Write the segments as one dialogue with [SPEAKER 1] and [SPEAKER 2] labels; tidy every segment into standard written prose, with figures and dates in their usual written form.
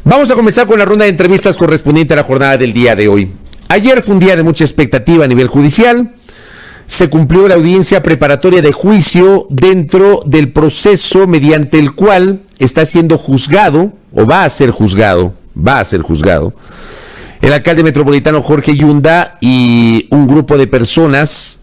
[SPEAKER 1] Vamos a comenzar con la ronda de entrevistas correspondiente a la jornada del día de hoy. Ayer fue un día de mucha expectativa a nivel judicial. Se cumplió la audiencia preparatoria de juicio dentro del proceso mediante el cual está siendo juzgado, o va a ser juzgado, el alcalde metropolitano Jorge Yunda y un grupo de personas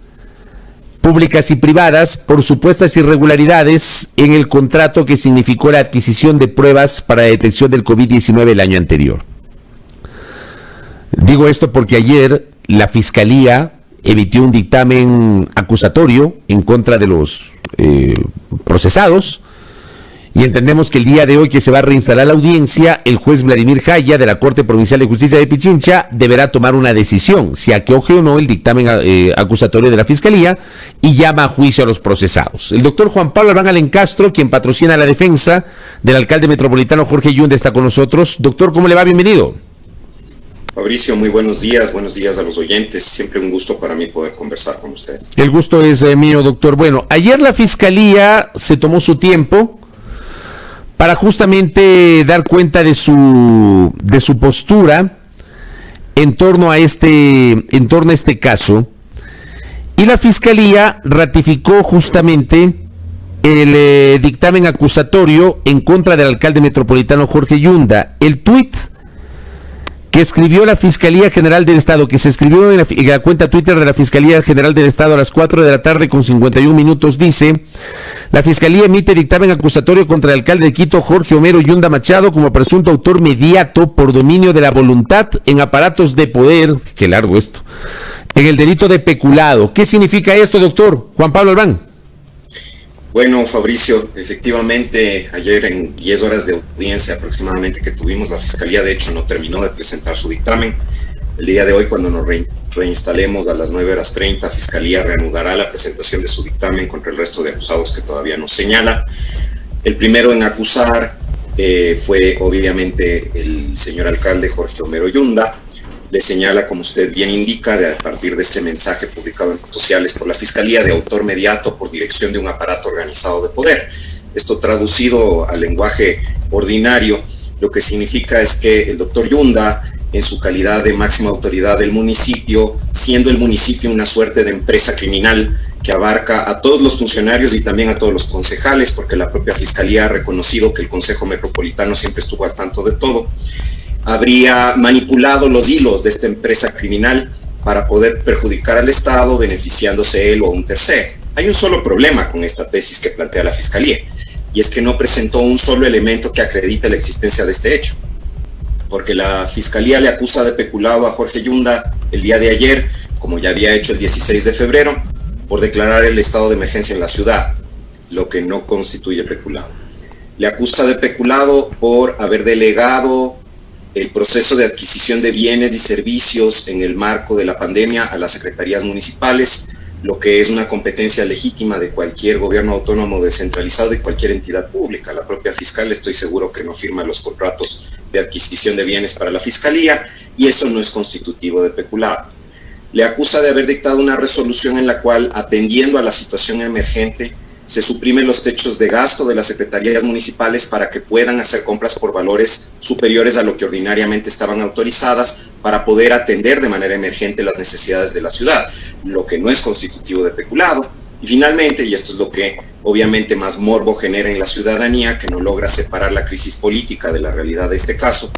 [SPEAKER 1] públicas y privadas por supuestas irregularidades en el contrato que significó la adquisición de pruebas para la detección del COVID-19 el año anterior. Digo esto porque ayer la Fiscalía emitió un dictamen acusatorio en contra de los procesados y entendemos que el día de hoy que se va a reinstalar la audiencia, el juez Vladimir Jaya de la Corte Provincial de Justicia de Pichincha deberá tomar una decisión si acoge o no el dictamen acusatorio de la Fiscalía y llama a juicio a los procesados. El doctor Juan Pablo Albán Alencastro, quien patrocina la defensa del alcalde metropolitano Jorge Yunda, está con nosotros. Doctor, ¿cómo le va? Bienvenido.
[SPEAKER 2] Fabricio, muy buenos días a los oyentes. Siempre un gusto para mí poder conversar con usted.
[SPEAKER 1] El gusto es mío, doctor. Bueno, ayer la Fiscalía se tomó su tiempo para justamente dar cuenta de su postura en torno a este caso, y la Fiscalía ratificó justamente el dictamen acusatorio en contra del alcalde metropolitano Jorge Yunda. El tuit que escribió la Fiscalía General del Estado, que se escribió en la cuenta Twitter de la Fiscalía General del Estado a las 4 de la tarde con 51 minutos, dice: la Fiscalía emite dictamen acusatorio contra el alcalde de Quito, Jorge Homero Yunda Machado, como presunto autor mediato por dominio de la voluntad en aparatos de poder, qué largo esto, en el delito de peculado. ¿Qué significa esto, doctor Juan Pablo Albán?
[SPEAKER 2] Bueno, Fabricio, efectivamente, ayer en 10 horas de audiencia aproximadamente que tuvimos, la Fiscalía de hecho no terminó de presentar su dictamen. El día de hoy, cuando nos reinstalemos a las 9:30, Fiscalía reanudará la presentación de su dictamen contra el resto de acusados que todavía nos señala. El primero en acusar fue obviamente el señor alcalde Jorge Homero Yunda. Le señala, como usted bien indica, a partir de este mensaje publicado en redes sociales por la Fiscalía, de autor mediato por dirección de un aparato organizado de poder. Esto traducido al lenguaje ordinario, lo que significa es que el doctor Yunda, en su calidad de máxima autoridad del municipio, siendo el municipio una suerte de empresa criminal que abarca a todos los funcionarios y también a todos los concejales, porque la propia Fiscalía ha reconocido que el Consejo Metropolitano siempre estuvo al tanto de todo, habría manipulado los hilos de esta empresa criminal para poder perjudicar al Estado, beneficiándose él o un tercero. Hay un solo problema con esta tesis que plantea la Fiscalía, y es que no presentó un solo elemento que acredite la existencia de este hecho, porque la Fiscalía le acusa de peculado a Jorge Yunda el día de ayer, como ya había hecho el 16 de febrero, por declarar el estado de emergencia en la ciudad, lo que no constituye peculado. Le acusa de peculado por haber delegado el proceso de adquisición de bienes y servicios en el marco de la pandemia a las secretarías municipales, lo que es una competencia legítima de cualquier gobierno autónomo descentralizado y cualquier entidad pública. La propia fiscal, estoy seguro que no firma los contratos de adquisición de bienes para la Fiscalía, y eso no es constitutivo de peculado. Le acusa de haber dictado una resolución en la cual, atendiendo a la situación emergente, se suprimen los techos de gasto de las secretarías municipales para que puedan hacer compras por valores superiores a lo que ordinariamente estaban autorizadas para poder atender de manera emergente las necesidades de la ciudad, lo que no es constitutivo de peculado. Y finalmente, y esto es lo que obviamente más morbo genera en la ciudadanía, que no logra separar la crisis política de la realidad de este caso,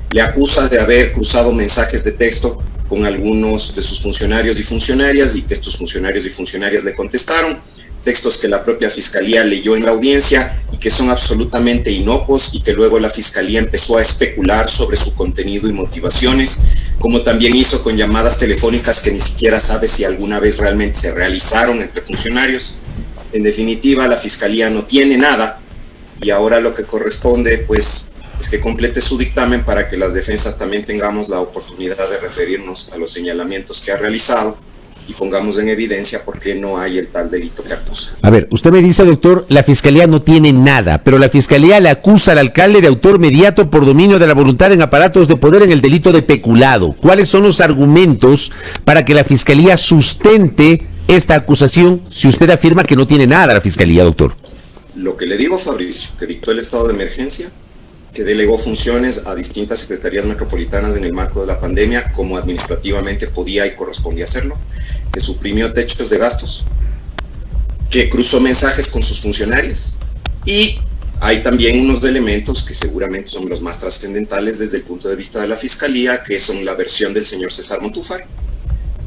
[SPEAKER 2] le acusa de haber cruzado mensajes de texto con algunos de sus funcionarios y funcionarias, y que estos funcionarios y funcionarias le contestaron, textos que la propia Fiscalía leyó en la audiencia y que son absolutamente inocuos, y que luego la Fiscalía empezó a especular sobre su contenido y motivaciones, como también hizo con llamadas telefónicas que ni siquiera sabe si alguna vez realmente se realizaron entre funcionarios. En definitiva, la Fiscalía no tiene nada, y ahora lo que corresponde pues es que complete su dictamen para que las defensas también tengamos la oportunidad de referirnos a los señalamientos que ha realizado y pongamos en evidencia por qué no hay el tal delito que acusa.
[SPEAKER 1] A ver, usted me dice, doctor, la Fiscalía no tiene nada, pero la Fiscalía le acusa al alcalde de autor mediato por dominio de la voluntad en aparatos de poder en el delito de peculado. ¿Cuáles son los argumentos para que la Fiscalía sustente esta acusación si usted afirma que no tiene nada la Fiscalía, doctor?
[SPEAKER 2] Lo que le digo, Fabricio, que dictó el estado de emergencia, que delegó funciones a distintas secretarías metropolitanas en el marco de la pandemia, como administrativamente podía y correspondía hacerlo, que suprimió techos de gastos, que cruzó mensajes con sus funcionarios, y hay también unos elementos que seguramente son los más trascendentales desde el punto de vista de la Fiscalía, que son la versión del señor César Montúfar,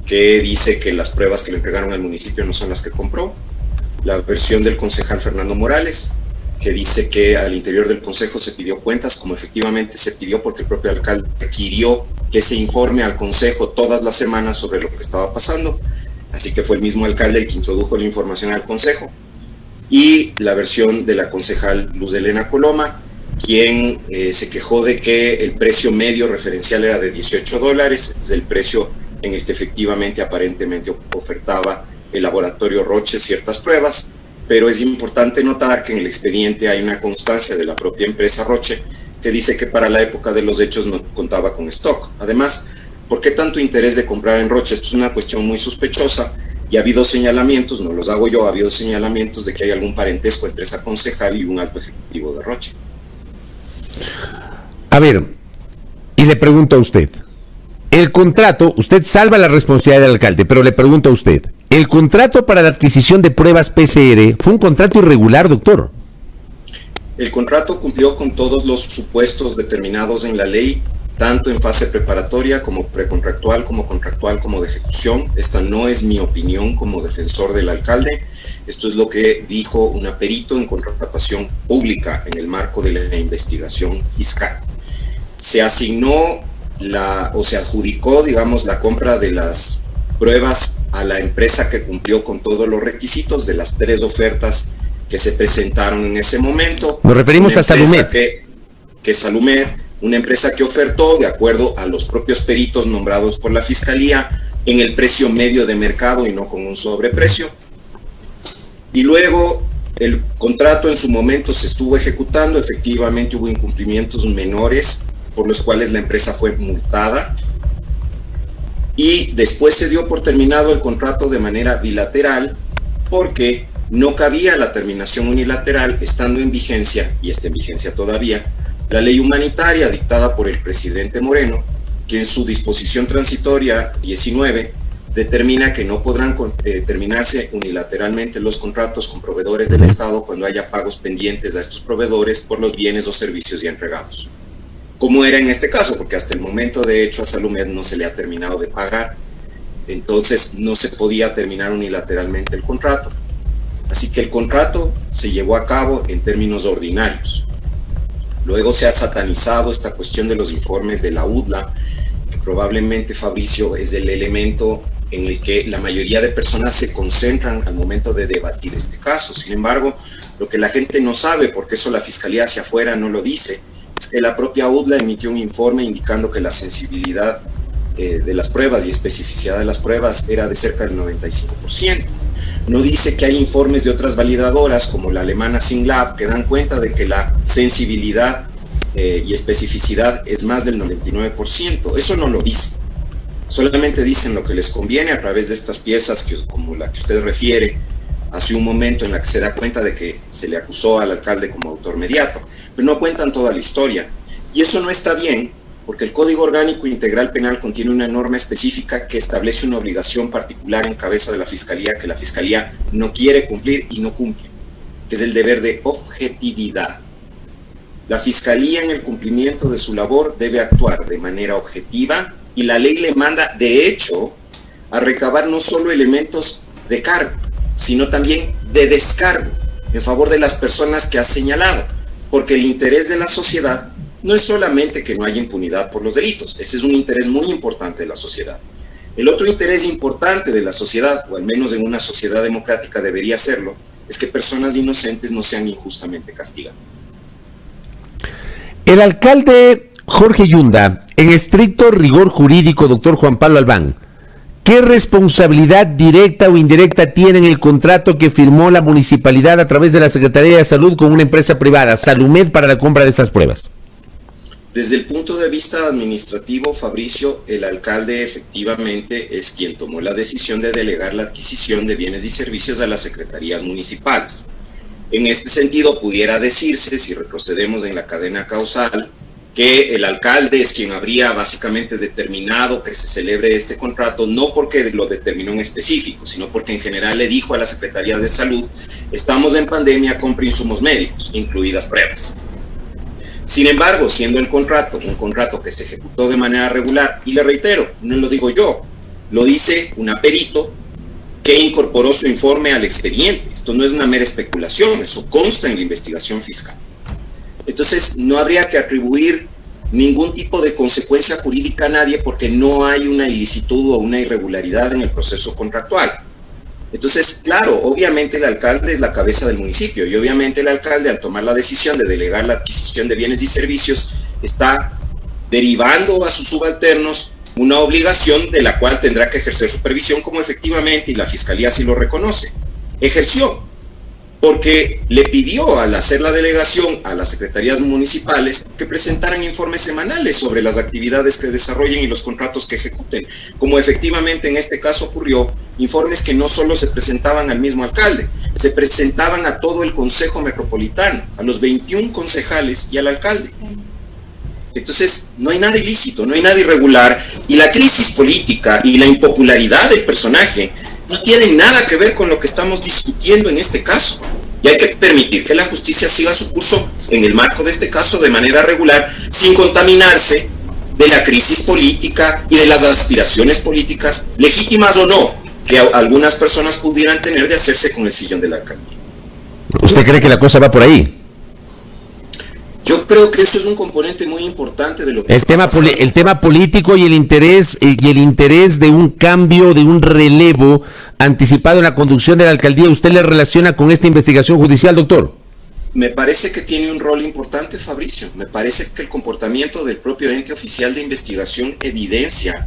[SPEAKER 2] que dice que las pruebas que le entregaron al municipio no son las que compró, la versión del concejal Fernando Morales, que dice que al interior del consejo se pidió cuentas, como efectivamente se pidió porque el propio alcalde requirió que se informe al consejo todas las semanas sobre lo que estaba pasando, así que fue el mismo alcalde el que introdujo la información al consejo. Y la versión de la concejal Luz Helena Coloma, quien se quejó de que el precio medio referencial era de $18, este es el precio en el que efectivamente aparentemente ofertaba el laboratorio Roche ciertas pruebas, pero es importante notar que en el expediente hay una constancia de la propia empresa Roche que dice que para la época de los hechos no contaba con stock. Además, ¿por qué tanto interés de comprar en Roche? Esto es una cuestión muy sospechosa y ha habido señalamientos, no los hago yo, ha habido señalamientos de que hay algún parentesco entre esa concejal y un alto ejecutivo de Roche.
[SPEAKER 1] A ver, y le pregunto a usted, el contrato, usted salva la responsabilidad del alcalde, pero le pregunto a usted, ¿el contrato para la adquisición de pruebas PCR fue un contrato irregular, doctor?
[SPEAKER 2] El contrato cumplió con todos los supuestos determinados en la ley, tanto en fase preparatoria como precontractual, como contractual, como de ejecución. Esta no es mi opinión como defensor del alcalde. Esto es lo que dijo un perito en contratación pública en el marco de la investigación fiscal. Se asignó o se adjudicó, digamos, la compra de las pruebas a la empresa que cumplió con todos los requisitos de las 3 ofertas que se presentaron en ese momento.
[SPEAKER 1] Nos referimos a Salumed.
[SPEAKER 2] Que Salumed, una empresa que ofertó de acuerdo a los propios peritos nombrados por la Fiscalía en el precio medio de mercado y no con un sobreprecio. Y luego el contrato en su momento se estuvo ejecutando, efectivamente hubo incumplimientos menores por los cuales la empresa fue multada, y después se dio por terminado el contrato de manera bilateral porque no cabía la terminación unilateral estando en vigencia, y está en vigencia todavía, la ley humanitaria dictada por el presidente Moreno, que en su disposición transitoria 19 determina que no podrán terminarse unilateralmente los contratos con proveedores del Estado cuando haya pagos pendientes a estos proveedores por los bienes o servicios ya entregados. Como era en este caso, porque hasta el momento de hecho a Salumed no se le ha terminado de pagar, entonces no se podía terminar unilateralmente el contrato. Así que el contrato se llevó a cabo en términos ordinarios. Luego se ha satanizado esta cuestión de los informes de la UDLA, que probablemente, Fabricio, es el elemento en el que la mayoría de personas se concentran al momento de debatir este caso. Sin embargo, lo que la gente no sabe, porque eso la Fiscalía hacia afuera no lo dice, es que la propia UDLA emitió un informe indicando que la sensibilidad de las pruebas y especificidad de las pruebas era de cerca del 95%. No dice que hay informes de otras validadoras como la alemana SYNLAB que dan cuenta de que la sensibilidad y especificidad es más del 99%. Eso no lo dice. Solamente dicen lo que les conviene a través de estas piezas como la que usted refiere hace un momento, en la que se da cuenta de que se le acusó al alcalde como autor mediato, pero no cuentan toda la historia. Y eso no está bien, porque el Código Orgánico Integral Penal contiene una norma específica que establece una obligación particular en cabeza de la Fiscalía que la Fiscalía no quiere cumplir y no cumple, que es el deber de objetividad. La Fiscalía, en el cumplimiento de su labor, debe actuar de manera objetiva, y la ley le manda, de hecho, a recabar no solo elementos de cargo, sino también de descargo en favor de las personas que ha señalado, porque el interés de la sociedad no es solamente que no haya impunidad por los delitos, ese es un interés muy importante de la sociedad. El otro interés importante de la sociedad, o al menos en una sociedad democrática debería serlo, es que personas inocentes no sean injustamente castigadas.
[SPEAKER 1] El alcalde Jorge Yunda, en estricto rigor jurídico, doctor Juan Pablo Albán, ¿qué responsabilidad directa o indirecta tiene en el contrato que firmó la municipalidad a través de la Secretaría de Salud con una empresa privada, Salumed, para la compra de estas pruebas?
[SPEAKER 2] Desde el punto de vista administrativo, Fabricio, el alcalde efectivamente es quien tomó la decisión de delegar la adquisición de bienes y servicios a las secretarías municipales. En este sentido, pudiera decirse, si retrocedemos en la cadena causal, que el alcalde es quien habría básicamente determinado que se celebre este contrato, no porque lo determinó en específico, sino porque en general le dijo a la Secretaría de Salud: estamos en pandemia, compre insumos médicos, incluidas pruebas. Sin embargo, siendo el contrato un contrato que se ejecutó de manera regular, y le reitero, no lo digo yo, lo dice un perito que incorporó su informe al expediente. Esto no es una mera especulación, eso consta en la investigación fiscal. Entonces, no habría que atribuir ningún tipo de consecuencia jurídica a nadie porque no hay una ilicitud o una irregularidad en el proceso contractual. Entonces, claro, obviamente el alcalde es la cabeza del municipio y obviamente el alcalde, al tomar la decisión de delegar la adquisición de bienes y servicios, está derivando a sus subalternos una obligación de la cual tendrá que ejercer supervisión, como efectivamente, y la Fiscalía así lo reconoce, ejerció, porque le pidió, al hacer la delegación a las secretarías municipales, que presentaran informes semanales sobre las actividades que desarrollen y los contratos que ejecuten, como efectivamente en este caso ocurrió, informes que no solo se presentaban al mismo alcalde, se presentaban a todo el Consejo Metropolitano, a los 21 concejales y al alcalde. Entonces, no hay nada ilícito, no hay nada irregular, y la crisis política y la impopularidad del personaje no tienen nada que ver con lo que estamos discutiendo en este caso. Y hay que permitir que la justicia siga su curso en el marco de este caso de manera regular, sin contaminarse de la crisis política y de las aspiraciones políticas, legítimas o no, que algunas personas pudieran tener de hacerse con el sillón de la alcaldía.
[SPEAKER 1] ¿Usted cree que la cosa va por ahí?
[SPEAKER 2] Yo creo que eso es un componente muy importante de lo que
[SPEAKER 1] el tema político y el interés de un cambio, de un relevo anticipado en la conducción de la alcaldía. ¿Usted le relaciona con esta investigación judicial, doctor?
[SPEAKER 2] Me parece que tiene un rol importante, Fabricio. Me parece que el comportamiento del propio ente oficial de investigación evidencia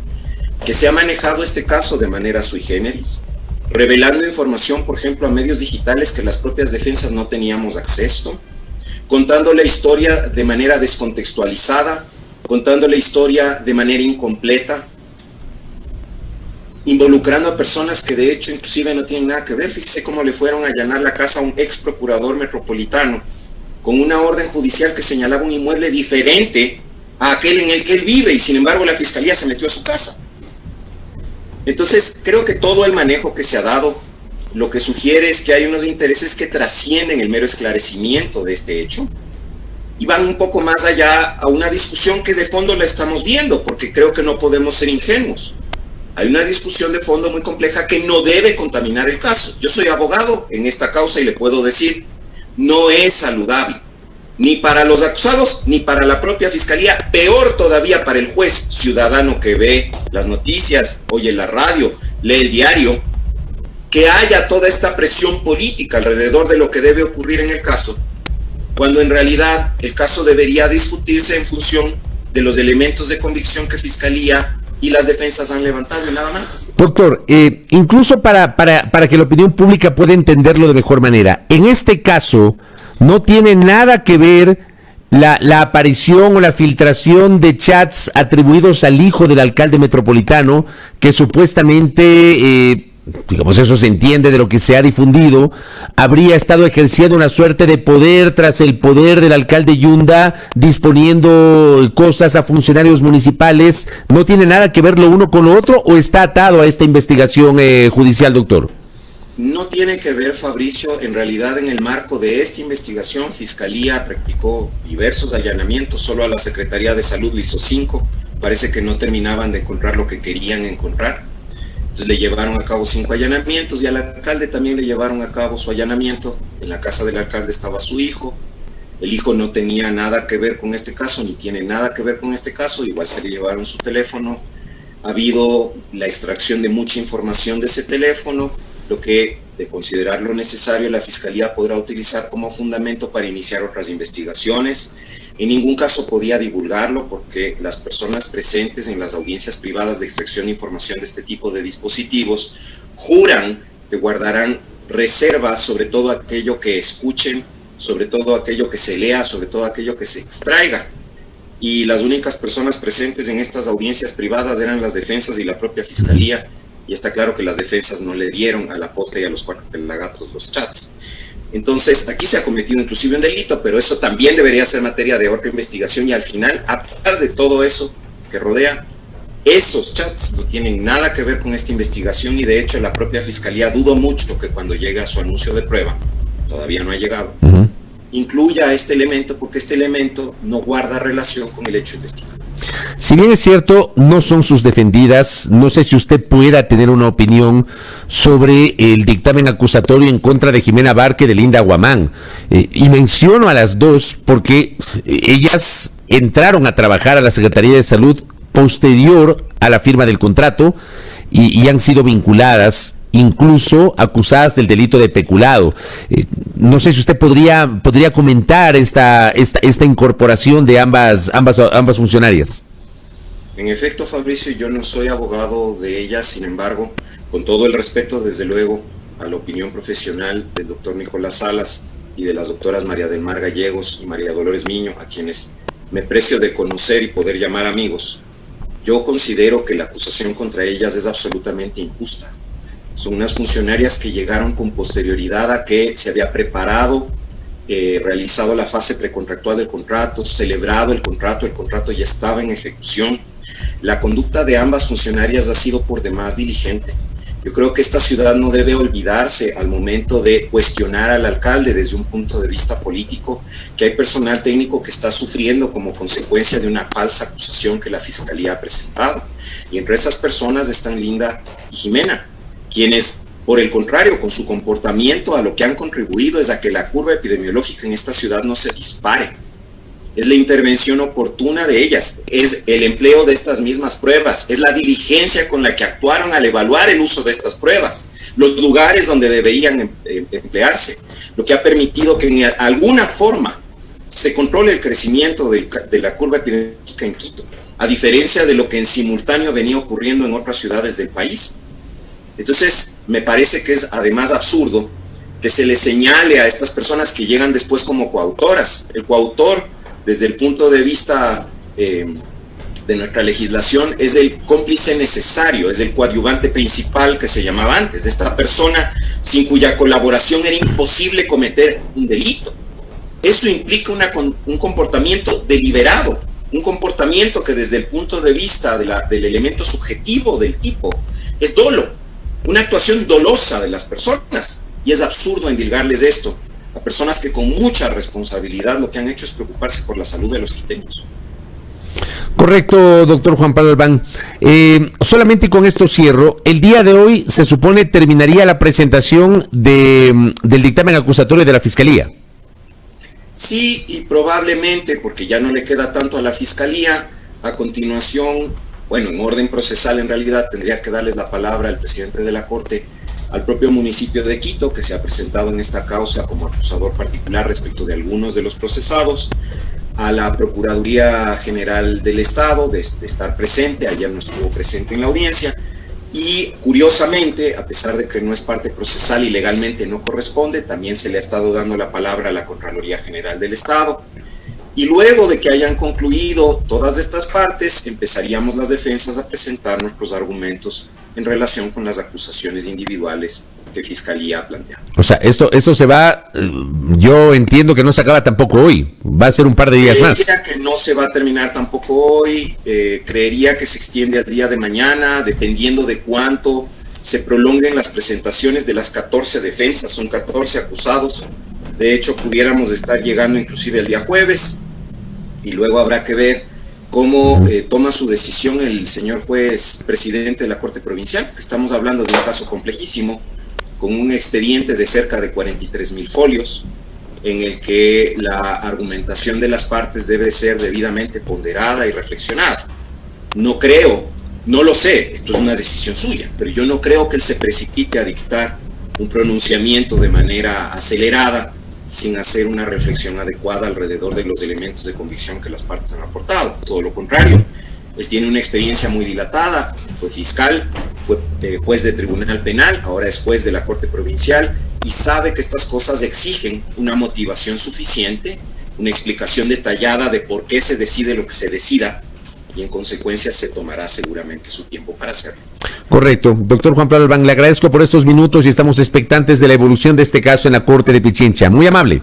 [SPEAKER 2] que se ha manejado este caso de manera sui generis, revelando información, por ejemplo, a medios digitales que las propias defensas no teníamos acceso, contando la historia de manera descontextualizada, contando la historia de manera incompleta, involucrando a personas que de hecho inclusive no tienen nada que ver. Fíjese cómo le fueron a allanar la casa a un ex procurador metropolitano con una orden judicial que señalaba un inmueble diferente a aquel en el que él vive, y sin embargo la Fiscalía se metió a su casa. Entonces, creo que todo el manejo que se ha dado lo que sugiere es que hay unos intereses que trascienden el mero esclarecimiento de este hecho y van un poco más allá a una discusión que de fondo la estamos viendo, porque creo que no podemos ser ingenuos. Hay una discusión de fondo muy compleja que no debe contaminar el caso. Yo soy abogado en esta causa y le puedo decir, no es saludable, ni para los acusados, ni para la propia Fiscalía, peor todavía para el juez ciudadano que ve las noticias, oye la radio, lee el diario, que haya toda esta presión política alrededor de lo que debe ocurrir en el caso, cuando en realidad el caso debería discutirse en función de los elementos de convicción que Fiscalía y las defensas han levantado y nada más.
[SPEAKER 1] Doctor, incluso para que la opinión pública pueda entenderlo de mejor manera, en este caso no tiene nada que ver la aparición o la filtración de chats atribuidos al hijo del alcalde metropolitano, que supuestamente, digamos, eso se entiende de lo que se ha difundido, habría estado ejerciendo una suerte de poder tras el poder del alcalde Yunda, disponiendo cosas a funcionarios municipales. ¿No tiene nada que ver lo uno con lo otro o está atado a esta investigación judicial, doctor?
[SPEAKER 2] No tiene que ver, Fabricio. En realidad, en el marco de esta investigación, Fiscalía practicó diversos allanamientos. Solo a la Secretaría de Salud le hizo 5. Parece que no terminaban de encontrar lo que querían encontrar. Entonces le llevaron a cabo 5 allanamientos y al alcalde también le llevaron a cabo su allanamiento. En la casa del alcalde estaba su hijo. El hijo no tenía nada que ver con este caso, ni tiene nada que ver con este caso. Igual se le llevaron su teléfono. Ha habido la extracción de mucha información de ese teléfono, lo que, de considerarlo necesario, la Fiscalía podrá utilizar como fundamento para iniciar otras investigaciones. En ningún caso podía divulgarlo porque las personas presentes en las audiencias privadas de extracción de información de este tipo de dispositivos juran que guardarán reservas sobre todo aquello que escuchen, sobre todo aquello que se lea, sobre todo aquello que se extraiga. Y las únicas personas presentes en estas audiencias privadas eran las defensas y la propia Fiscalía, y está claro que las defensas no le dieron a la postre y a los 4 pelagatos los chats. Entonces, aquí se ha cometido inclusive un delito, pero eso también debería ser materia de otra investigación y al final, a pesar de todo eso que rodea, esos chats no tienen nada que ver con esta investigación y de hecho la propia Fiscalía dudo mucho que cuando llegue a su anuncio de prueba, todavía no ha llegado, incluya este elemento porque este elemento no guarda relación con el hecho investigado.
[SPEAKER 1] Si bien es cierto, no son sus defendidas, no sé si usted pueda tener una opinión sobre el dictamen acusatorio en contra de Jimena Barque de Linda Guamán. Y menciono a las dos porque ellas entraron a trabajar a la Secretaría de Salud posterior a la firma del contrato y han sido vinculadas, incluso acusadas del delito de peculado. No sé si usted podría comentar esta incorporación de ambas funcionarias.
[SPEAKER 2] En efecto, Fabricio, yo no soy abogado de ellas, sin embargo, con todo el respeto, desde luego, a la opinión profesional del doctor Nicolás Salas y de las doctoras María del Mar Gallegos y María Dolores Miño, a quienes me precio de conocer y poder llamar amigos, yo considero que la acusación contra ellas es absolutamente injusta. Son unas funcionarias que llegaron con posterioridad a que se había preparado, realizado la fase precontractual del contrato, celebrado el contrato ya estaba en ejecución. La conducta de ambas funcionarias ha sido por demás diligente. Yo creo que esta ciudad no debe olvidarse al momento de cuestionar al alcalde desde un punto de vista político, que hay personal técnico que está sufriendo como consecuencia de una falsa acusación que la Fiscalía ha presentado. Y entre esas personas están Linda y Jimena, quienes, por el contrario, con su comportamiento a lo que han contribuido es a que la curva epidemiológica en esta ciudad no se dispare. Es la intervención oportuna de ellas, es el empleo de estas mismas pruebas, es la diligencia con la que actuaron al evaluar el uso de estas pruebas, los lugares donde deberían emplearse, lo que ha permitido que en alguna forma se controle el crecimiento de la curva epidemiológica en Quito, a diferencia de lo que en simultáneo venía ocurriendo en otras ciudades del país. Entonces, me parece que es además absurdo que se le señale a estas personas que llegan después como coautoras. El coautor, desde el punto de vista de nuestra legislación, es el cómplice necesario, es el coadyuvante principal que se llamaba antes, esta persona sin cuya colaboración era imposible cometer un delito. Eso implica un comportamiento deliberado, un comportamiento que desde el punto de vista del elemento subjetivo del tipo es dolo, una actuación dolosa de las personas, y es absurdo endilgarles esto a personas que con mucha responsabilidad lo que han hecho es preocuparse por la salud de los quiteños.
[SPEAKER 1] Correcto, doctor Juan Pablo Albán. Solamente con esto cierro. El día de hoy se supone terminaría la presentación del dictamen acusatorio de la Fiscalía.
[SPEAKER 2] Sí, y probablemente, porque ya no le queda tanto a la Fiscalía, a continuación, bueno, en orden procesal en realidad tendría que darles la palabra al presidente de la Corte, al propio municipio de Quito, que se ha presentado en esta causa como acusador particular respecto de algunos de los procesados, a la Procuraduría General del Estado de estar presente, ayer no estuvo presente en la audiencia, y curiosamente, a pesar de que no es parte procesal y legalmente no corresponde, también se le ha estado dando la palabra a la Contraloría General del Estado. Y luego de que hayan concluido todas estas partes, empezaríamos las defensas a presentar nuestros argumentos en relación con las acusaciones individuales que Fiscalía ha planteado.
[SPEAKER 1] O sea, esto se va, yo entiendo que no se acaba tampoco hoy, va a ser un par de días más.
[SPEAKER 2] Creería que no se va a terminar tampoco hoy, creería que se extiende al día de mañana, dependiendo de cuánto se prolonguen las presentaciones de las 14 defensas, son 14 acusados, de hecho pudiéramos estar llegando inclusive el día jueves, y luego habrá que ver cómo toma su decisión el señor juez presidente de la Corte Provincial, que estamos hablando de un caso complejísimo, con un expediente de cerca de 43,000 folios, en el que la argumentación de las partes debe ser debidamente ponderada y reflexionada. No creo, no lo sé, esto es una decisión suya, pero yo no creo que él se precipite a dictar un pronunciamiento de manera acelerada, sin hacer una reflexión adecuada alrededor de los elementos de convicción que las partes han aportado. Todo lo contrario, él tiene una experiencia muy dilatada, fue fiscal, fue juez de tribunal penal, ahora es juez de la Corte Provincial y sabe que estas cosas exigen una motivación suficiente, una explicación detallada de por qué se decide lo que se decida y en consecuencia se tomará seguramente su tiempo para hacerlo.
[SPEAKER 1] Correcto. Doctor Juan Pablo Albán, le agradezco por estos minutos y estamos expectantes de la evolución de este caso en la Corte de Pichincha. Muy amable.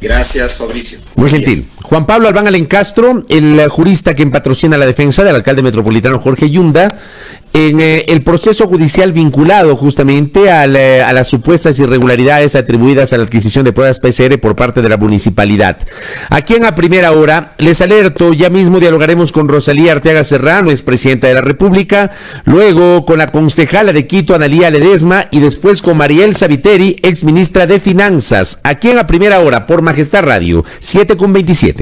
[SPEAKER 2] Gracias, Fabricio.
[SPEAKER 1] Muy gentil. Juan Pablo Albán Alencastro, el jurista quien patrocina la defensa del alcalde metropolitano Jorge Yunda, en el proceso judicial vinculado justamente a las supuestas irregularidades atribuidas a la adquisición de pruebas PCR por parte de la municipalidad. Aquí en A Primera Hora, les alerto, ya mismo dialogaremos con Rosalía Arteaga Serrano, expresidenta de la República, luego con la concejala de Quito, Analía Ledesma, y después con Mariel Saviteri, exministra de Finanzas. Aquí en A Primera Hora, por Majestad Radio, 7:27.